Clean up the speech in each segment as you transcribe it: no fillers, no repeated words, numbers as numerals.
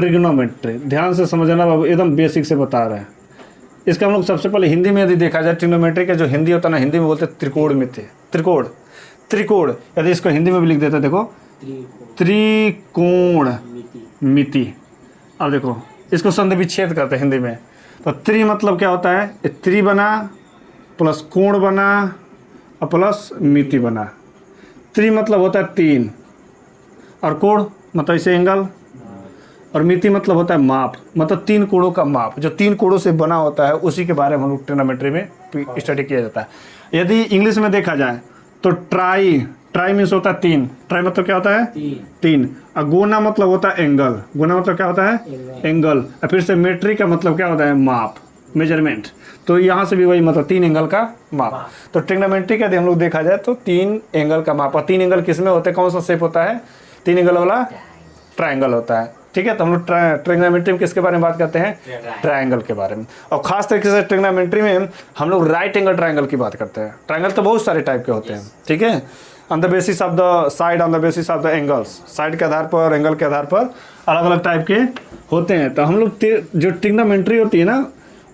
Trigonometry, ध्यान से समझना बाबू, एकदम बेसिक से बता रहे हैं। इसका हम लोग सबसे पहले हिंदी में यदि देखा जाए, ट्रिग्नोमेट्री का जो हिंदी होता है ना, हिंदी में बोलते हैं त्रिकोणमिति, त्रिकोण यदि इसको हिंदी में भी लिख देते हैं, देखो त्रिकोणमिति। अब देखो इसको संधि विच्छेद करते हैं हिंदी में, तो त्रि मतलब क्या होता है, त्रि बना प्लस कोण बना और प्लस मिति बना। त्रि मतलब होता है 3 और कोण मतलब इसे एंगल, और मिति मतलब होता है माप, मतलब 3 कोणों का माप, जो 3 कोणों से बना होता है उसी के बारे में हम लोग ट्रिग्नोमेट्री में स्टडी किया जाता है। यदि इंग्लिश में देखा जाए तो ट्राई मीन्स होता है 3, ट्राई मतलब क्या होता है 3, और गोना मतलब होता है एंगल, गोना मतलब क्या होता है एंगल, और फिर से मेट्री का मतलब क्या होता है माप, मेजरमेंट। तो यहाँ से भी वही मतलब 3 एंगल का माप। तो ट्रिग्नोमेट्री का हम लोग देखा जाए तो 3 एंगल का माप, और 3 एंगल किस में होते हैं, कौन सा शेप होता है, 3 एंगल वाला ट्राइंगल होता है। ठीक है, तो हम लोग ट्रिग्नोमेट्री में किसके बारे में बात करते हैं, ट्राइंगल के बारे में। और खास तरीके से ट्रिग्नोमेट्री में हम लोग राइट एंगल ट्राइंगल की बात करते हैं। ट्राइंगल तो बहुत सारे टाइप के होते हैं, ठीक है, on the basis of the side, on the basis of the angles, side के आधार पर, एंगल के आधार पर अलग अलग टाइप के होते हैं। तो हम लोग जो ट्रिग्नोमेट्री होती है ना,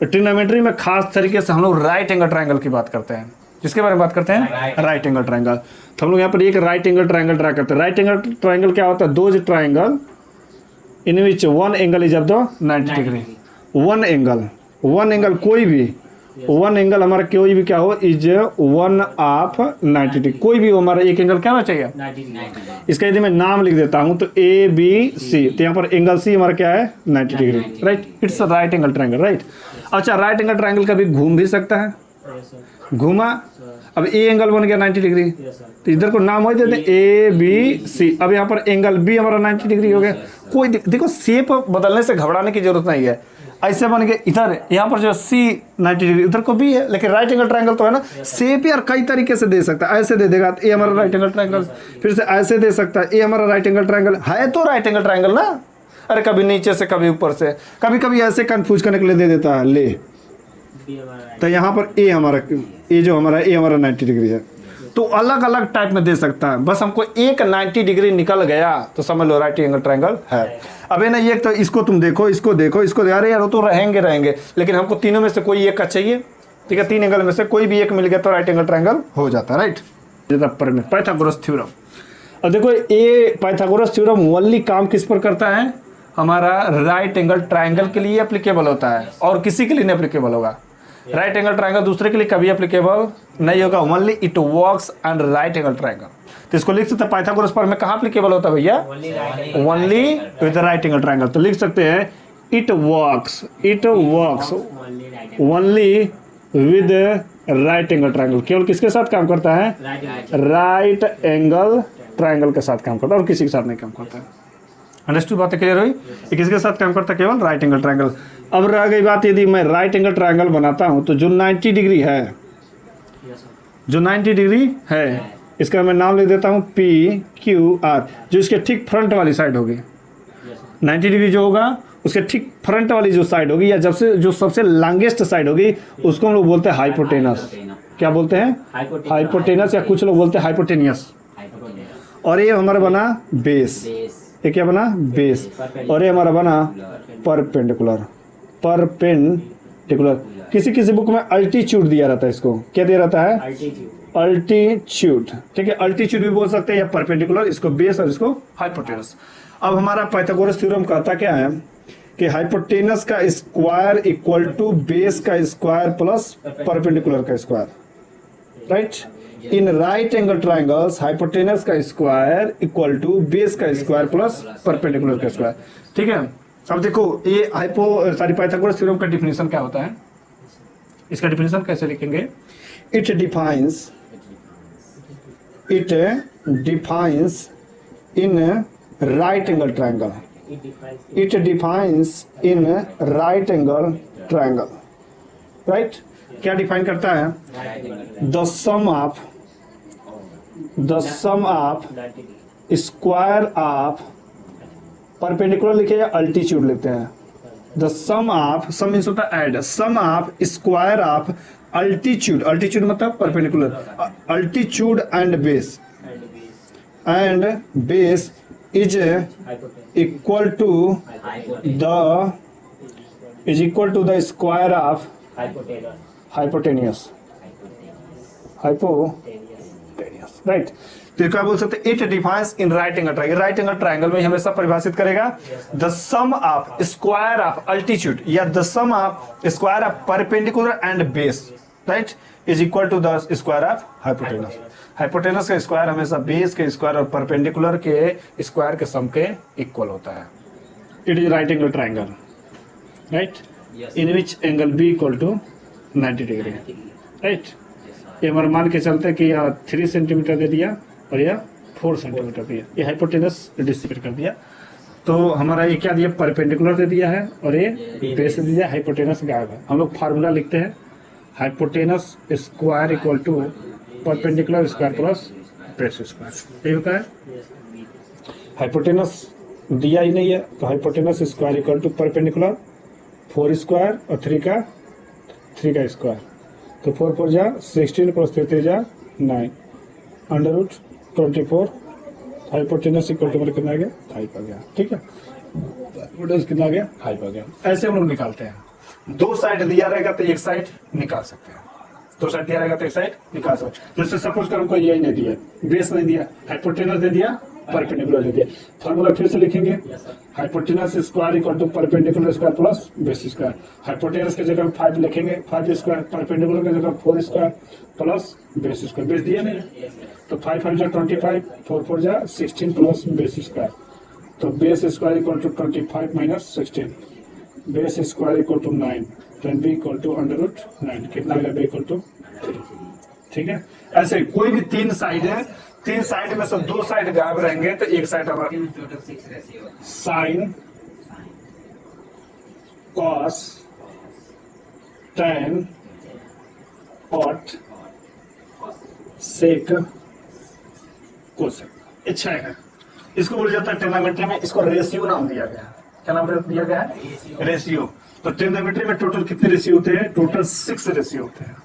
ट्रिग्नोमेट्री में खास तरीके से हम लोग राइट एंगल ट्राइंगल की बात करते हैं। किसके बारे में बात करते हैं, राइट एंगल ट्राइंगल। तो हम लोग यहाँ पर एक राइट एंगल ट्राइंगल ड्रा करते हैं। राइट एंगल ट्राइंगल क्या होता है, those triangle in which one angle is of the 90 degree. One angle कोई भी, वन एंगल हमारा कोई भी क्या हो, इज 1 ऑफ 90 डिग्री, कोई भी हमारा एक एंगल क्या होना चाहिए 90। इसका यदि मैं नाम लिख देता हूं तो ABC, तो यहाँ पर एंगल C हमारा क्या है 90 degree, right. It's a right angle triangle, right. अच्छा, राइट एंगल ट्राइंगल कभी घूम भी सकता है, घूमा, अब ए एंगल बन गया 90 डिग्री, तो इधर को नाम हो देते ABC। अब यहाँ पर एंगल B हमारा 90 डिग्री हो गया। कोई देखो शेप बदलने से घबराने की जरूरत नहीं है, ऐसे बन गया इधर, यहाँ पर जो C 90 डिग्री, इधर को B है, लेकिन राइट एंगल ट्राइंगल तो है ना, शेप यार कई तरीके से दे सकता है। ऐसे दे देगा तो ए हमारा राइट एंगल ट्राइंगल, फिर से ऐसे दे सकता है, ए हमारा राइट एंगल ट्राइंगल है, तो राइट एंगल ट्राइंगल ना। अरे कभी नीचे से, कभी ऊपर से, कभी कभी ऐसे कंफ्यूज करने के लिए दे देता है ले, तो यहाँ पर ए हमारा, ए जो हमारा ए हमारा 90 डिग्री है। तो अलग अलग टाइप में दे सकता है, बस हमको एक 90 डिग्री निकल गया तो समझ लो राइट एंगल ट्राइंगल है। अब है ना, ये तो इसको तुम देखो, इसको देखो, इसको, अरे यार वो तो रहेंगे, लेकिन हमको तीनों में से कोई एक का चाहिए, ठीक है, 3 एंगल में से कोई भी एक मिल गया तो राइट एंगल ट्राइंगल हो जाता है, राइट। पाइथागोरस थ्योरम, अब देखो ये पाइथागोरस थ्योरम ओनली काम किस पर करता है, हमारा राइट एंगल ट्राइंगल के लिए एप्लीकेबल होता है, और किसी के लिए नहीं एप्लीकेबल होगा। राइट एंगल ट्राइंगल दूसरे के लिए कभी एप्लीकेबल नहीं होगा, only it works and right angle triangle. तो इसको लिख सकते हैं पाइथागोरस पर में कहाँ एप्लीकेबल होता है भैया, only with right angle triangle. तो लिख सकते हैं it works only with right angle triangle. केवल किसके साथ काम करता है, राइट एंगल ट्राइंगल के साथ काम करता है, और किसी के साथ नहीं काम करता है। अंडरस्टूड, बातें क्लियर हुई, ये किसके साथ काम करता है, केवल राइट एंगल ट्राइंगल। अब रह गई बात, यदि मैं राइट एंगल ट्राइंगल बनाता हूं तो जो 90 डिग्री है, जो 90 डिग्री है, इसका मैं नाम लिख देता हूं PQR, जो इसके ठीक फ्रंट वाली साइड होगी। 90 डिग्री जो होगा उसके ठीक फ्रंट वाली जो साइड होगी, या जो सबसे लॉन्गेस्ट साइड होगी, उसको हम लोग बोलते हैं हाइपोटेनस। क्या बोलते हैं, हाइपोटेनस, या कुछ लोग बोलते हैं हाइपोटेनियस। और ये हमारा बना बेस, ये क्या बना बेस, और ये हमारा बना परपेंडिकुलर। किसी बुक में अल्टीट्यूड दिया रहता है, इसको क्या दिया रहता है, अल्टीट्यूड, ठीक है, अल्टीट्यूड भी बोल सकते हैं, या परपेंडिकुलर, इसको बेस और इसको हाइपोटेनस। अब हमारा पाइथागोरस थ्योरम कहता क्या है कि हाइपोटेनस का स्क्वायर इक्वल टू बेस का स्क्वायर प्लस परपेंडिकुलर का स्क्वायर, राइट। इन राइट एंगल ट्राइंगल्स हाइपोटेनस का स्क्वायर इक्वल टू बेस का स्क्वायर प्लस परपेंडिकुलर का स्क्वायर, ठीक है। अब देखो ये पाइथागोरस थ्योरम का डिफिनेशन क्या होता है, इसका डिफिनेशन कैसे लिखेंगे, it defines in right angle triangle, it defines in right angle triangle, right. क्या डिफाइन करता है, the sum of square of perpendicular लिखे या अल्टीट्यूड लिखते हैं, द सम मीन्स होता है add, sum of square of altitude मतलब perpendicular, altitude and base is equal to the square of hypotenuse right. तो क्या बोल सकते हैं, it defines in right angle triangle. Right angle triangle में हमेशा परिभाषित करेगा the sum of square of altitude या the sum of square of perpendicular and base right is equal to the square of hypotenuse. Hypotenuse का square हमेशा base के square और perpendicular के स्क्वायर के सम के इक्वल होता है। It is right angle triangle right in which angle be equal to 90 degree right. ये हमारे मान के चलते कि यह 3 सेंटीमीटर दे दिया और यह 4 सेंटीमीटर दिया, ये हाइपोटेनस डिस्ट्रीब्यूट कर दिया। तो हमारा ये क्या दिया, परपेंडिकुलर दे दिया है और ये बेस दे दिया, हाइपोटेनस गायब है। हम लोग फार्मूला लिखते हैं hypotenuse square equal to perpendicular square plus base square, ये होता है। हाइपोटेनस दिया ही नहीं है तो hypotenuse square equal to perpendicular 4 square और 3 का स्क्वायर, तो 4 4 जा 16 प्लस 3 3 जा 9 under root 24 hypotenuse equal to कितना आ गया 5 आ गया। ठीक है, कितना आ गया 5 आ गया। ऐसे हम लोग निकालते हैं। 2 साइड दिया रहेगा तो एक साइड निकाल सकते हैं, 2 साइड दिया रहेगा तो एक साइड निकाल सकते हैं। जैसे सपोज करो कोई यही नहीं दिया, बेस नहीं दिया, हाइपोटेनस दे दिया, परपेंडिकुलर दे दिया। फॉर्मूला फिर से लिखेंगे hypotenuse square equal to perpendicular square plus base square. Hypotenuse की जगह 5 लिखेंगे, 5 स्क्वायर, परपेंडिकुलर की जगह 4 square plus base square. Base दिया नहीं तो 5 5 जा 25, 4 4 जा 16 प्लस बेस स्क्वायर, तो base square equal to 25 minus 16, base square equal to 9, then b equal to under root 9, कितना आ गया b इक्वल टू 3। ठीक है, ऐसे कोई भी 3 साइड है, 3 साइड में से 2 साइड गायब रहेंगे तो एक साइड हमारा sine cos tan cot sec cosec, अच्छा है। इसको बोला जाता है ट्रिग्नोमेट्री में, इसको रेशियो नाम दिया गया है। क्या नाम दिया गया है, रेशियो। तो ट्रिग्नोमेट्री में टोटल कितने रेशियो होते हैं, टोटल 6 रेशियो होते हैं।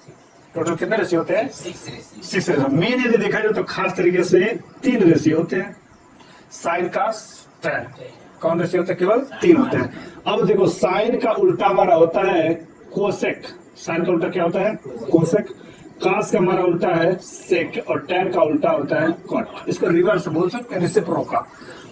टोटल कितने रेशियो होते हैं, 6 रेशियो। मेन यदि देखा जाए तो खास तरीके से 3 रेशियो होते हैं, साइन कॉस टैन। कौन रेशियो होते हैं, केवल 3 होते हैं। अब देखो साइन का उल्टा हमारा होता है कोसेक, साइन का उल्टा क्या होता है, कोसेक। कॉस का हमारा उल्टा है सेक और टैन का उल्टा होता है कॉट। इसको रिवर्स बोल सकते हैं, रेसिप्रोकल।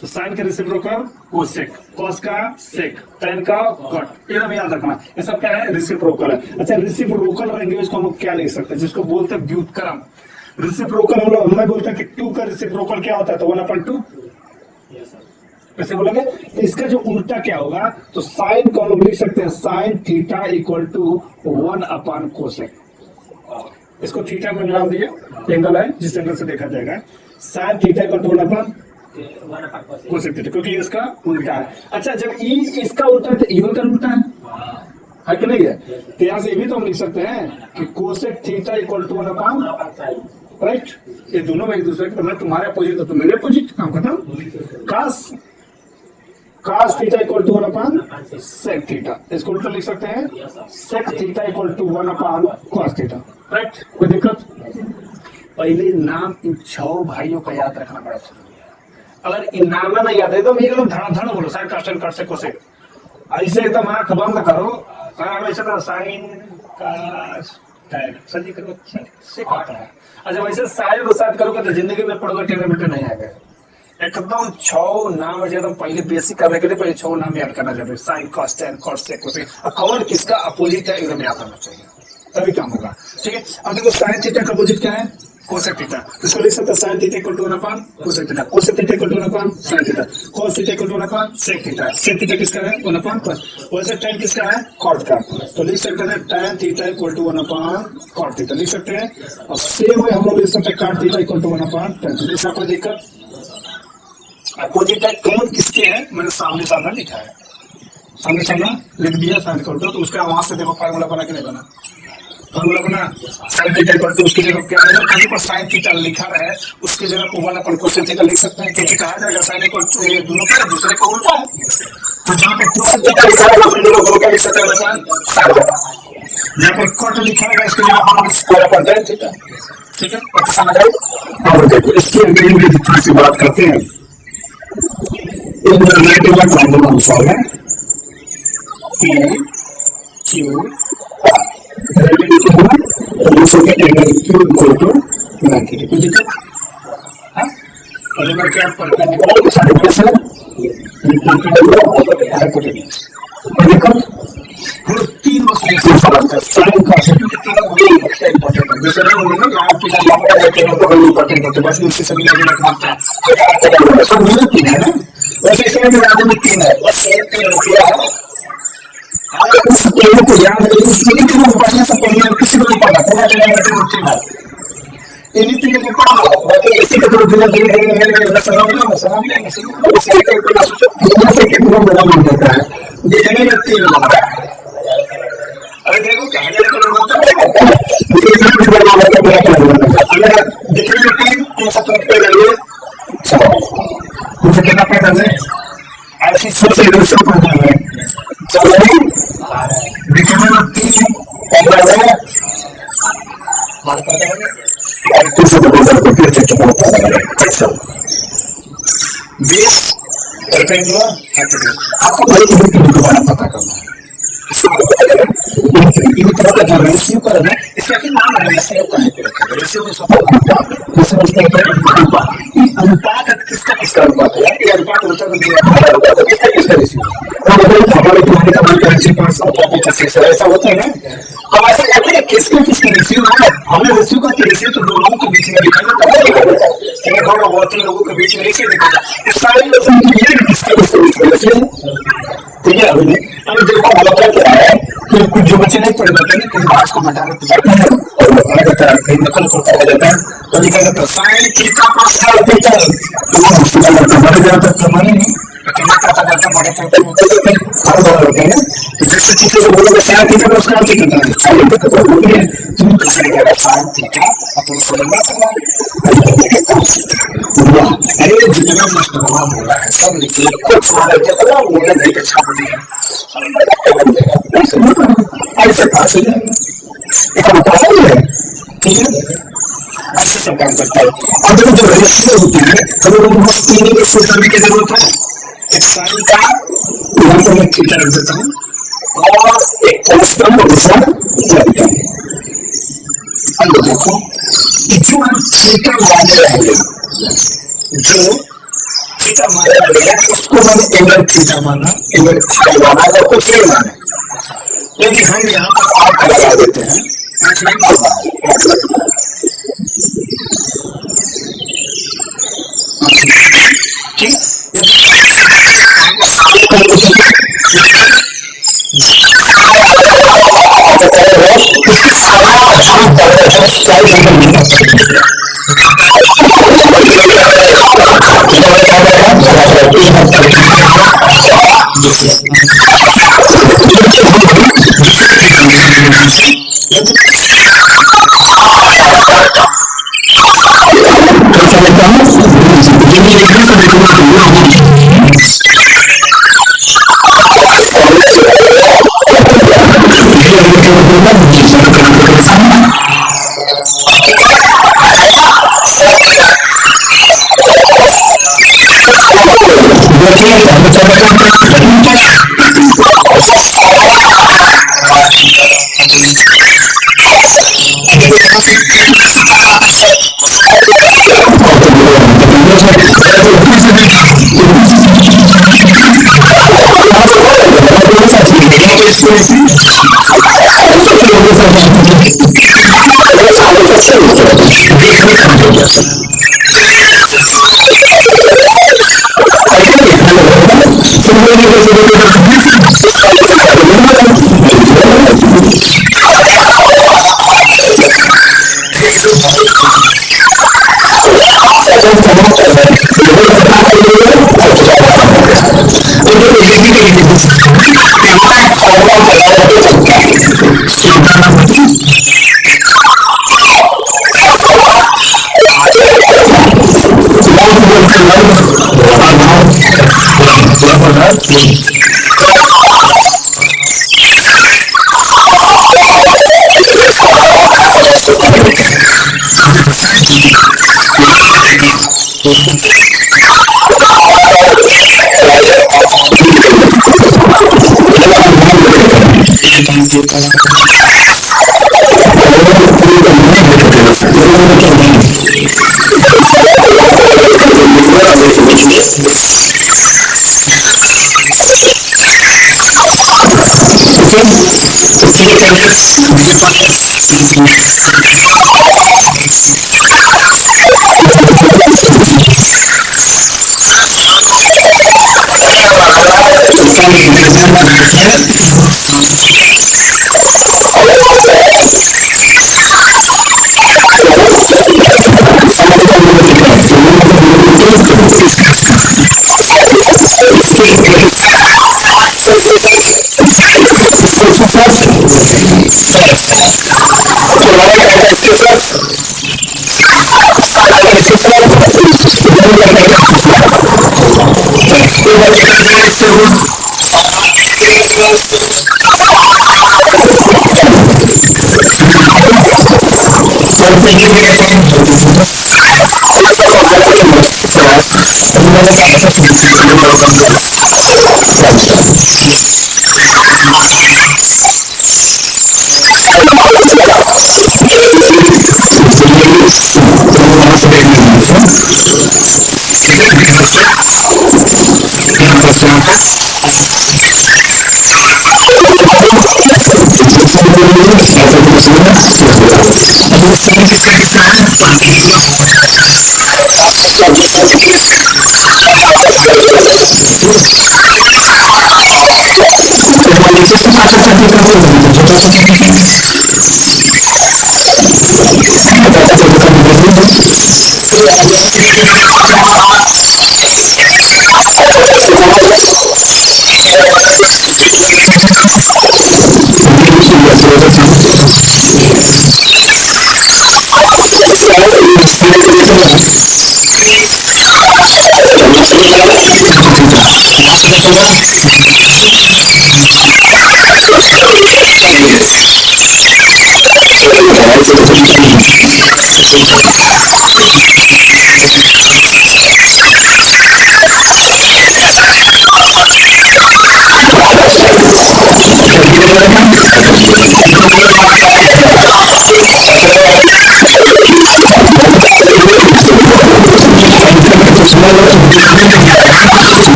तो साइन का रेसिप्रोकल कोसेक, कॉस का सेक, टैन का कॉट। ये हमें याद रखना, ये सब क्या है, रेसिप्रोकल है। अच्छा, रेसिप्रोकल लैंग्वेज को हम लोग क्या लिख सकते हैं, जिसको बोलते हैं व्युत्क्रम। रेसिप्रोकल हम लोग हमें बोलते हैं कि 2 का रेसिप्रोकल क्या होता है, तो 1/2 कैसे बोलेंगे। तो इसका जो उल्टा क्या होगा, तो साइन को हम लोग लिख सकते हैं साइन थीटा इक्वल टू 1/कोसेक। इसको थीटा में नाम दिया, एंगल है जिस एंगल से देखा जाएगा, sine theta equal to one by cosec theta, क्योंकि इसका उल्टा है। अच्छा, जब ई इसका उल्टा है तो ई का उल्टा है कि नहीं है। तो यहां से ये भी तो हम लिख सकते हैं कि cosec theta equal to 1/, right. ये दोनों में एक दूसरे के, मैं तुम्हारे अपोजिट तो तुम मेरे अपोजिट, काम खत्म। cos theta equal to 1/sec theta, इसको उल्टा लिख सकते हैं sec theta equal to 1/cos theta, right. कोई दिक्कत। पहले नाम इन 6 भाइयों का याद रखना बड़ा जरूरी है। अगर इन नाम ना याद है तो एकदम धड़ाधड़ बोलो, sign cos ten cosec cosec, ऐसे एकदम आंख बंद करो, वैसे तो साइन कॉस टेन सही करो, सेक आता है। अच्छा, वैसे साइन को साथ करोगे तो जिंदगी में पढ़ोगे ट्रिग्नोमेट्री नहीं आएगा। एकदम 6 नाम है, एकदम पहले बेसिक करने के लिए पहले 6 नाम याद करना जरूरी है। Sine cos tan cos sec cosec, कौन किसका अपोजिट है एकदम याद होना चाहिए, तभी काम होगा। ठीक है, अब देखो साइन थीटा का अपोजिट क्या है, कोसेक थीटा। तो इसको लिख सकते हैं sine theta equal to one by cosec theta, cosec theta equal to one by sine theta, cos theta equal to one by sec theta. Sec theta किसका है, 1/cos। वैसे टैन किसका है, कॉट का। तो लिख सकते हैं tan theta equal to 1/cot theta लिख सकते हैं। और सेम वे हम लोग लिख सकते हैं cot theta equal to 1/tan। इसका कोई दिक्कत, अपोजिट है, कौन किसके है, मैंने सामने सामने लिखा है, सामने सामने लिख दिया साइन इक्वल टू। तो उसका वहां से देखो फार्मूला बना के नहीं बना, फार्मूला बना साइन थीटा इक्वल टू, उसकी जगह क्या है, कहीं पर साइन थीटा लिखा है उसकी जगह को 1/कोसेक थीटा लिख सकते हैं, क्योंकि कहा जाएगा साइन इक्वल टू, ये दोनों का दूसरे को उल्टा है। तो जहाँ पे कोसेक थीटा लिखा है उसके जगह क्या लिख सकते हैं, साइन थीटा। जहाँ पर कॉट लिखा है उसके जगह हम स्क्वायर पर tan थीटा। ठीक है, समझ आए। और देखो इससे थोड़ी सी बात करते हैं। एक रिलेटिव ट्रायंगल का फॉर्म है पी क्यू रिलेटिव तो दूसरे के एंगल क्यू इक्वल टू 90 कोई दिक्कत है? और अगर क्या परपेंडिकुलर के साथ में सर हाइपोटेन्यूज देखो हम तीन मसले से सवाल कर साइन का तीनों बड़ी इंपॉर्टेंट है जैसे ना बोलूंगा यहाँ पे जब आप कहते हैं तो बड़ी इंपॉर्टेंट है बस इनसे सभी लगने लगता है सब मुझे तीन है ना वैसे इसमें भी आगे में तीन है बस एक तीन रुपया है अगर उस तीनों को याद करें उस तीन को पढ़ने से पहले किसी को नहीं पढ़ा पूरा ट्रिग्नोमेट्री तीन है इन्हीं तीनों को पढ़ा बाकी इसी के थ्रू धीरे समझ इसके कितना बड़ा मान देता है देखने में तीन होता है अरे देखो कहने का मतलब होता है अगर देखने में तीन तो सब पे लगे मुझे कितना पैसा है ऐसी सबसे दूसरा पढ़ना है चलो देखने में तीन पैसा है मान करते हैं और दूसरे को बोलते हैं फिर से चुपचाप होता है बेस रेक्टेंगुलर हाइपोटेन्यूज आपको बड़ी बड़ी दोबारा पता करना है इन तरह का जो रेशियो का है इसका नाम है रेशियो का है रेशियो में सब जैसे उसमें अनुपात किसका अनुपात है ये अनुपात होता है किसका रेशियो हमारे तुम्हारे का मान करेंसी 585 ऐसा होता है ना अब ऐसा कहते हैं किसका रेशियो है हमने रेशियो का रेशियो तो दो लोगों के बीच में दिखाना है दोनों बहुत ही लोगों के बीच में रेशियो दिखाना इस सारे लोगों के लिए किसका रेशियो ठीक है अभी देखो होता क्या है कि कुछ जो बच्चे नहीं पढ़ पाते हैं बात को हटाने जाते हैं और बताया जाता है कहीं नकल करता हो जाता है तो लिखा जाता है साइन थीटा पर साइन थीटा वो सीधा करता बड़े ज्यादा तक कमाने नहीं कितना पता करता बड़े करते हर बार होते हैं तो जैसे चीजें को बोलोगे साइन थीटा पर साइन थीटा साइन थीटा तो बोल रहे हैं तुम कैसे लिखेगा साइन थीटा अपन सोलह करना अरे जितना मस्त बोला है सब लिखिए कुछ वाला कितना बोला नहीं तो छाप दिया ऐसे पास हो जाएगा पास हो जाएगा ठीक है ऐसे सब काम करता है अब जो रेशियो होती है कभी कभी बस तीन के सोचने की जरूरत है एक साइन का यहाँ पर मैं थीटा रख देता हूँ और एक कांस्टेंट और दूसरा वेक्टर अब देखो जो थीटा माने रहेगा जो थीटा माना गया उसको मैंने एंगल थीटा माना एंगल थीटा माना और कुछ नहीं माना लेकिन हम यहाँ पर आठ लगा देते हैं आठ नहीं माना